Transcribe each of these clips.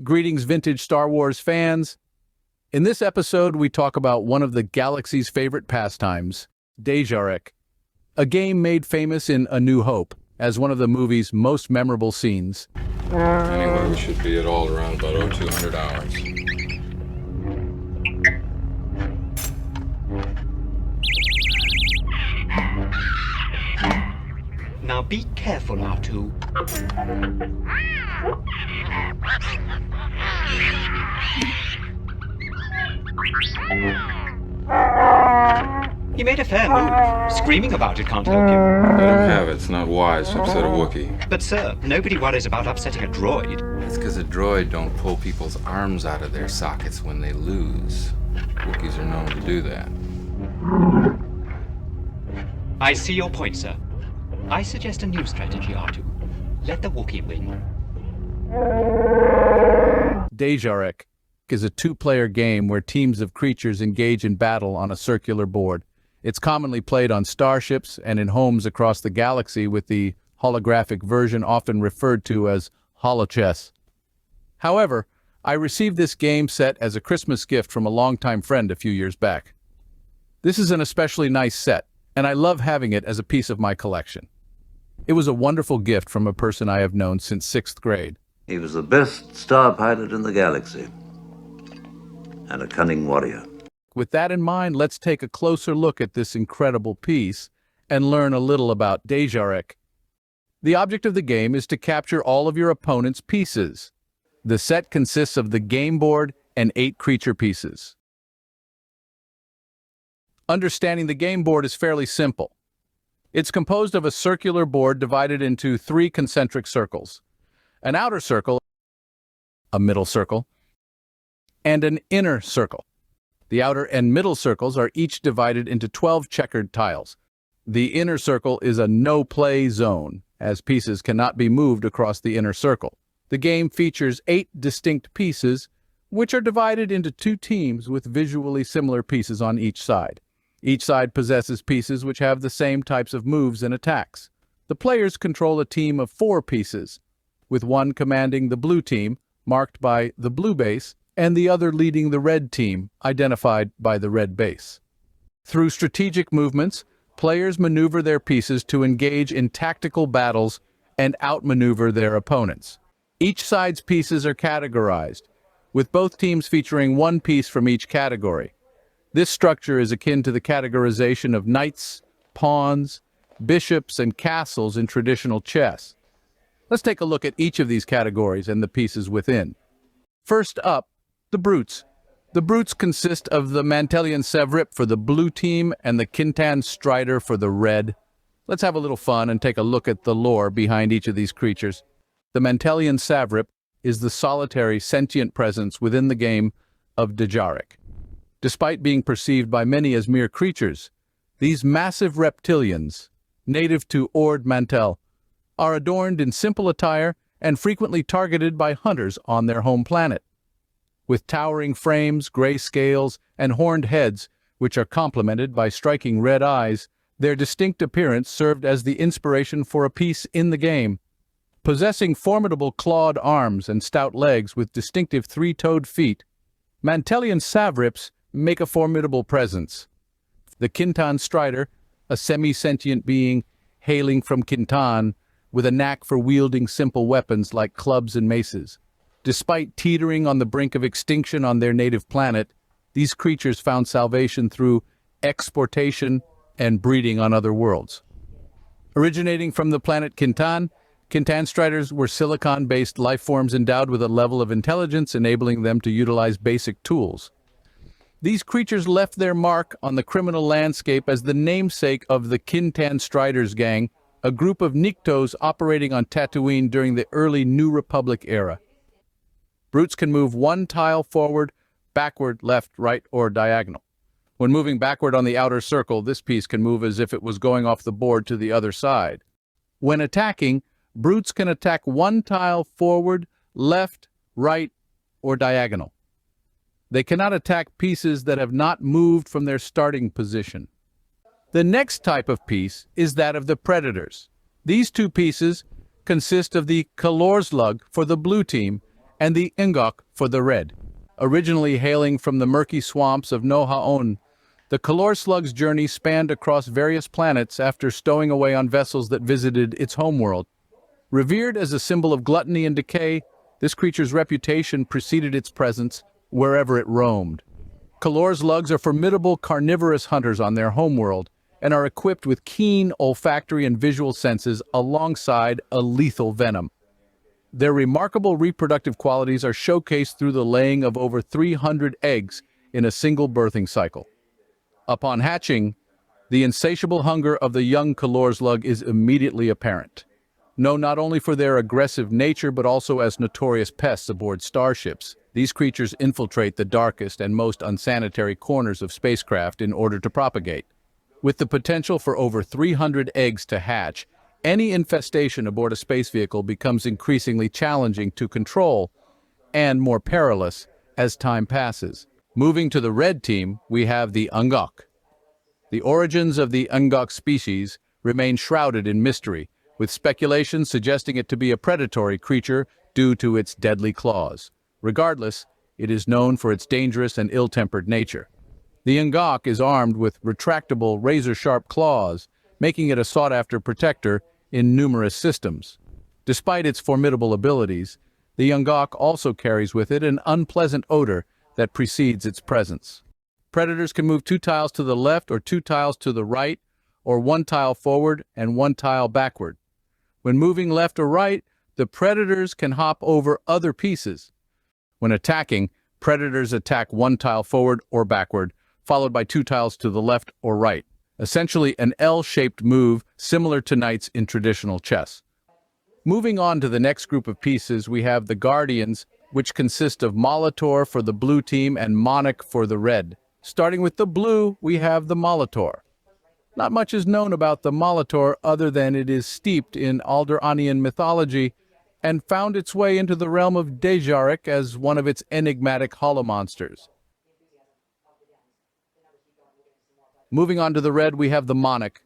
Greetings, vintage Star Wars fans. In this episode, we talk about one of the galaxy's favorite pastimes, Dejarik, a game made famous in A New Hope as one of the movie's most memorable scenes. Anyway, we should be at all around about 0200 hours. Now be careful, R2. You made a fair move. Screaming about it can't help you. Let him have it. It's not wise to upset a Wookiee. But sir, nobody worries about upsetting a droid. It's because a droid don't pull people's arms out of their sockets when they lose. Wookiees are known to do that. I see your point, sir. I suggest a new strategy, R2. Let the Wookiee win. Dejarik is a two-player game where teams of creatures engage in battle on a circular board. It's commonly played on starships and in homes across the galaxy, with the holographic version often referred to as Holochess. However, I received this game set as a Christmas gift from a longtime friend a few years back. This is an especially nice set, and I love having it as a piece of my collection. It was a wonderful gift from a person I have known since 6th grade. He was the best star pilot in the galaxy, and a cunning warrior. With that in mind, let's take a closer look at this incredible piece and learn a little about Dejarik. The object of the game is to capture all of your opponent's pieces. The set consists of the game board and 8 creature pieces. Understanding the game board is fairly simple. It's composed of a circular board divided into 3 concentric circles: an outer circle, a middle circle, and an inner circle. The outer and middle circles are each divided into 12 checkered tiles. The inner circle is a no-play zone, as pieces cannot be moved across the inner circle. The game features 8 distinct pieces, which are divided into 2 teams with visually similar pieces on each side. Each side possesses pieces which have the same types of moves and attacks. The players control a team of 4 pieces, with one commanding the blue team, marked by the blue base, and the other leading the red team, identified by the red base. Through strategic movements, players maneuver their pieces to engage in tactical battles and outmaneuver their opponents. Each side's pieces are categorized, with both teams featuring 1 piece from each category. This structure is akin to the categorization of knights, pawns, bishops, and castles in traditional chess. Let's take a look at each of these categories and the pieces within. First up, the brutes. The brutes consist of the Mantelian Sevrip for the blue team and the Kintan Strider for the red. Let's have a little fun and take a look at the lore behind each of these creatures. The Mantelian Sevrip is the solitary sentient presence within the game of Dejarik. Despite being perceived by many as mere creatures, these massive reptilians, native to Ord Mantell, are adorned in simple attire and frequently targeted by hunters on their home planet. With towering frames, gray scales, and horned heads, which are complemented by striking red eyes, their distinct appearance served as the inspiration for a piece in the game. Possessing formidable clawed arms and stout legs with distinctive 3-toed feet, Mantelian Savrips make a formidable presence. The Kintan Strider, a semi-sentient being hailing from Kintan, with a knack for wielding simple weapons like clubs and maces. Despite teetering on the brink of extinction on their native planet, these creatures found salvation through exportation and breeding on other worlds. Originating from the planet Kintan, Kintan Striders were silicon-based life forms endowed with a level of intelligence enabling them to utilize basic tools. These creatures left their mark on the criminal landscape as the namesake of the Kintan Striders gang, a group of Niktos operating on Tatooine during the early New Republic era. Brutes can move 1 tile forward, backward, left, right, or diagonal. When moving backward on the outer circle, this piece can move as if it was going off the board to the other side. When attacking, brutes can attack 1 tile forward, left, right, or diagonal. They cannot attack pieces that have not moved from their starting position. The next type of piece is that of the predators. These 2 pieces consist of the Kalorslug for the blue team and the Ngok for the red. Originally hailing from the murky swamps of Nohaon, the Color Slug's journey spanned across various planets after stowing away on vessels that visited its homeworld. Revered as a symbol of gluttony and decay, this creature's reputation preceded its presence wherever it roamed. Color Slugs are formidable carnivorous hunters on their homeworld and are equipped with keen olfactory and visual senses alongside a lethal venom. Their remarkable reproductive qualities are showcased through the laying of over 300 eggs in a single birthing cycle. Upon hatching, the insatiable hunger of the young Color Slug is immediately apparent. Known not only for their aggressive nature but also as notorious pests aboard starships, these creatures infiltrate the darkest and most unsanitary corners of spacecraft in order to propagate. With the potential for over 300 eggs to hatch, any infestation aboard a space vehicle becomes increasingly challenging to control and more perilous as time passes. Moving to the red team, we have the Ngok. The origins of the Ngok species remain shrouded in mystery, with speculation suggesting it to be a predatory creature due to its deadly claws. Regardless, it is known for its dangerous and ill-tempered nature. The Ngok is armed with retractable, razor-sharp claws, making it a sought-after protector in numerous systems. Despite its formidable abilities, the Ngok also carries with it an unpleasant odor that precedes its presence. Predators can move 2 tiles to the left or 2 tiles to the right, or 1 tile forward and 1 tile backward. When moving left or right, the predators can hop over other pieces. When attacking, predators attack 1 tile forward or backward, followed by 2 tiles to the left or right. Essentially an L-shaped move similar to knights in traditional chess. Moving on to the next group of pieces, we have the Guardians, which consist of Molitor for the blue team and Monarch for the red. Starting with the blue, we have the Molitor. Not much is known about the Molitor other than it is steeped in Alderaanian mythology and found its way into the realm of Dejarik as one of its enigmatic holomonsters. Moving on to the red, we have the Monarch.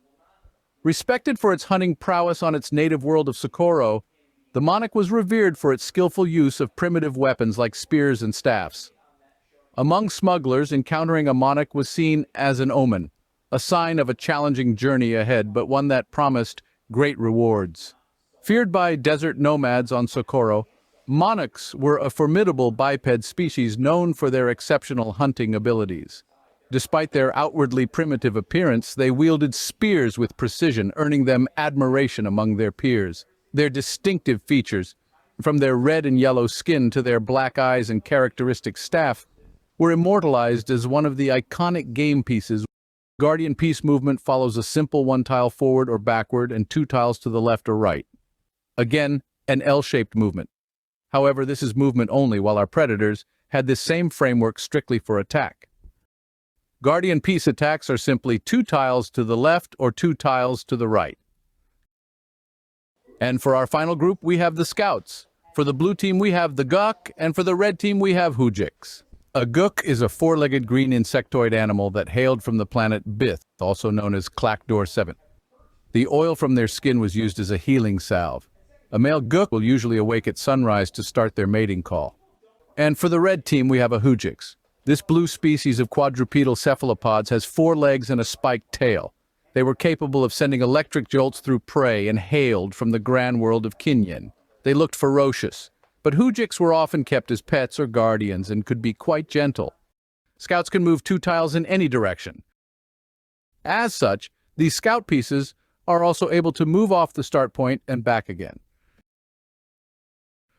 Respected for its hunting prowess on its native world of Socorro, the Monarch was revered for its skillful use of primitive weapons like spears and staffs. Among smugglers, encountering a Monarch was seen as an omen, a sign of a challenging journey ahead, but one that promised great rewards. Feared by desert nomads on Socorro, Monarchs were a formidable biped species known for their exceptional hunting abilities. Despite their outwardly primitive appearance, they wielded spears with precision, earning them admiration among their peers. Their distinctive features, from their red and yellow skin to their black eyes and characteristic staff, were immortalized as one of the iconic game pieces. Guardian piece movement follows a simple 1 tile forward or backward and 2 tiles to the left or right. Again, an L-shaped movement. However, this is movement only, while our predators had this same framework strictly for attack. Guardian piece attacks are simply 2 tiles to the left or 2 tiles to the right. And for our final group, we have the Scouts. For the blue team, we have the Guk, and for the red team, we have Holochess. A Guk is a 4-legged green insectoid animal that hailed from the planet Bith, also known as Clackdoor 7. The oil from their skin was used as a healing salve. A male Guk will usually awake at sunrise to start their mating call. And for the red team, we have a Holochess. This blue species of quadrupedal cephalopods has 4 legs and a spiked tail. They were capable of sending electric jolts through prey and hailed from the grand world of Kinyen. They looked ferocious, but Holochess were often kept as pets or guardians and could be quite gentle. Scouts can move 2 tiles in any direction. As such, these scout pieces are also able to move off the start point and back again.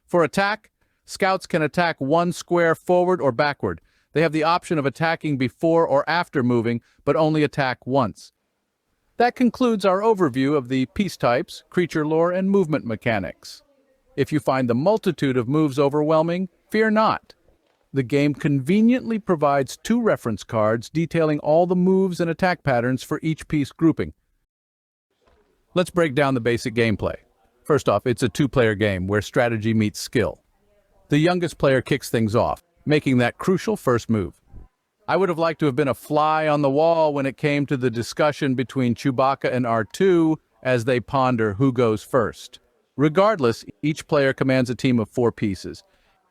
For attack, Scouts can attack 1 square forward or backward. They have the option of attacking before or after moving, but only attack once. That concludes our overview of the piece types, creature lore, and movement mechanics. If you find the multitude of moves overwhelming, fear not. The game conveniently provides 2 reference cards detailing all the moves and attack patterns for each piece grouping. Let's break down the basic gameplay. First off, it's a 2-player game where strategy meets skill. The youngest player kicks things off, making that crucial first move. I would have liked to have been a fly on the wall when it came to the discussion between Chewbacca and R2 as they ponder who goes first. Regardless, each player commands a team of 4 pieces.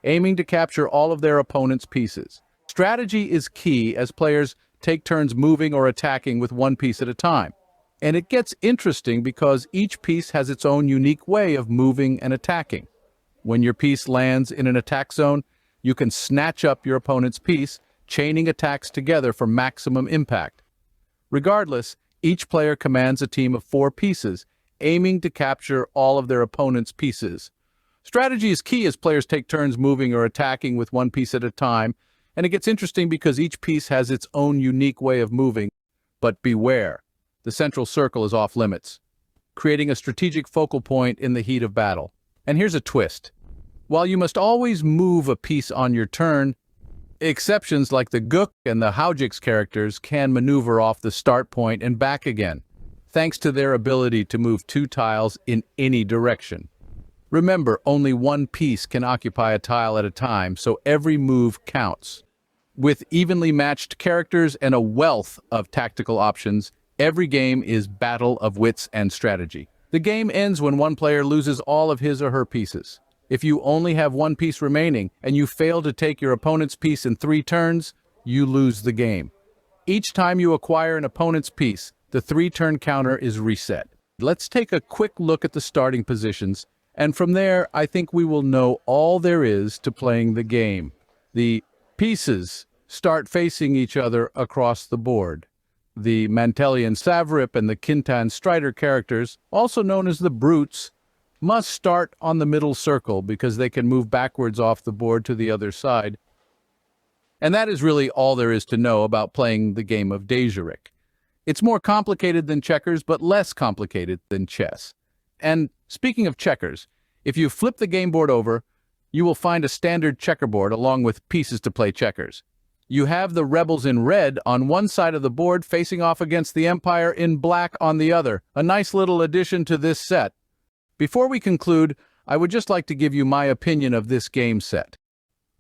aiming to capture all of their opponent's pieces. Strategy is key as players take turns moving or attacking with one piece at a time. And it gets interesting because each piece has its own unique way of moving and attacking. When your piece lands in an attack zone, you can snatch up your opponent's piece, chaining attacks together for maximum impact. Regardless, each player commands a team of 4 pieces, aiming to capture all of their opponent's pieces. Strategy is key as players take turns moving or attacking with one piece at a time, and it gets interesting because each piece has its own unique way of moving. But beware, the central circle is off limits, creating a strategic focal point in the heat of battle. And here's a twist. While you must always move a piece on your turn, exceptions like the Gook and the Holochess characters can maneuver off the start point and back again, thanks to their ability to move 2 tiles in any direction. Remember, only one piece can occupy a tile at a time, so every move counts. With evenly matched characters and a wealth of tactical options, every game is battle of wits and strategy. The game ends when one player loses all of his or her pieces. If you only have one piece remaining and you fail to take your opponent's piece in 3 turns, you lose the game. Each time you acquire an opponent's piece, the 3-turn counter is reset. Let's take a quick look at the starting positions, and from there, I think we will know all there is to playing the game. The pieces start facing each other across the board. The Mantellian Savrip and the Kintan Strider characters, also known as the Brutes, must start on the middle circle because they can move backwards off the board to the other side. And that is really all there is to know about playing the game of Dejarik. It's more complicated than checkers, but less complicated than chess. And speaking of checkers, if you flip the game board over, you will find a standard checkerboard along with pieces to play checkers. You have the rebels in red on one side of the board facing off against the Empire in black on the other. A nice little addition to this set. Before we conclude, I would just like to give you my opinion of this game set.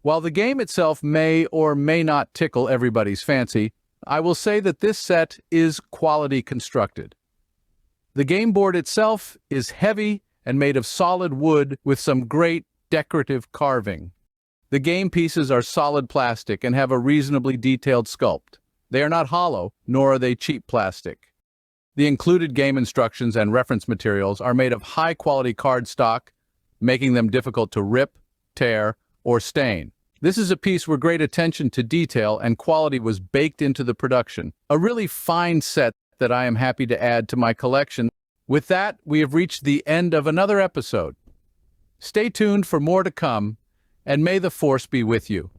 While the game itself may or may not tickle everybody's fancy, I will say that this set is quality constructed. The game board itself is heavy and made of solid wood with some great decorative carving. The game pieces are solid plastic and have a reasonably detailed sculpt. They are not hollow, nor are they cheap plastic. The included game instructions and reference materials are made of high-quality cardstock, making them difficult to rip, tear, or stain. This is a piece where great attention to detail and quality was baked into the production. A really fine set that I am happy to add to my collection. With that, we have reached the end of another episode. Stay tuned for more to come, and may the Force be with you.